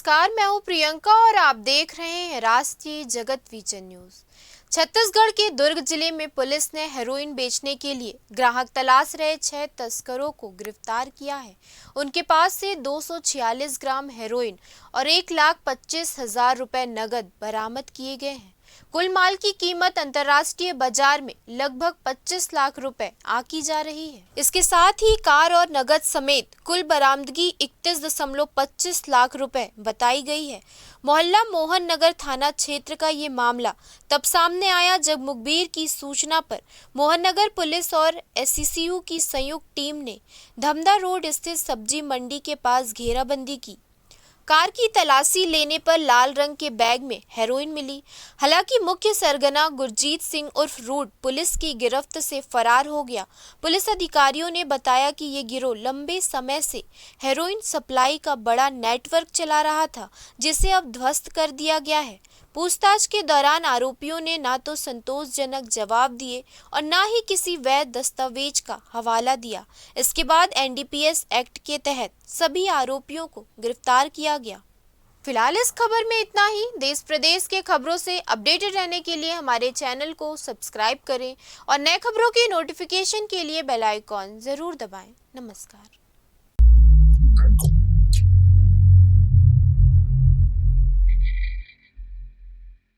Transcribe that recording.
नमस्कार, मैं हूं प्रियंका और आप देख रहे हैं राष्ट्रीय जगत विजन न्यूज। छत्तीसगढ़ के दुर्ग जिले में पुलिस ने हेरोइन बेचने के लिए ग्राहक तलाश रहे 6 तस्करों को गिरफ्तार किया है। उनके पास से 246 ग्राम हेरोइन और 1,25,000 रुपए नगद बरामद किए गए हैं। कुल माल की कीमत अंतर्राष्ट्रीय बाजार में लगभग 25 लाख रुपए आकी जा रही है। इसके साथ ही कार और नगद समेत कुल बरामदगी 31.25 लाख रुपए बताई गई है। मोहल्ला मोहन नगर थाना क्षेत्र का ये मामला तब सामने आया जब मुखबिर की सूचना पर मोहन नगर पुलिस और एससीसीयू की संयुक्त टीम ने धमदा रोड स्थित सब्जी मंडी के पास घेराबंदी की। कार की तलाशी लेने पर लाल रंग के बैग में हेरोइन मिली। हालांकि मुख्य सरगना गुरजीत सिंह उर्फ रूट पुलिस की गिरफ्त से फरार हो गया। पुलिस अधिकारियों ने बताया कि ये गिरोह लंबे समय से हेरोइन सप्लाई का बड़ा नेटवर्क चला रहा था, जिसे अब ध्वस्त कर दिया गया है। पूछताछ के दौरान आरोपियों ने ना तो संतोषजनक जवाब दिए और ना ही किसी वैध दस्तावेज का हवाला दिया। इसके बाद एनडीपीएस एक्ट के तहत सभी आरोपियों को गिरफ्तार किया गया। फिलहाल इस खबर में इतना ही। देश प्रदेश के खबरों से अपडेटेड रहने के लिए हमारे चैनल को सब्सक्राइब करें और नए खबरों की नोटिफिकेशन के लिए बेल आइकॉन जरूर दबाएं। नमस्कार।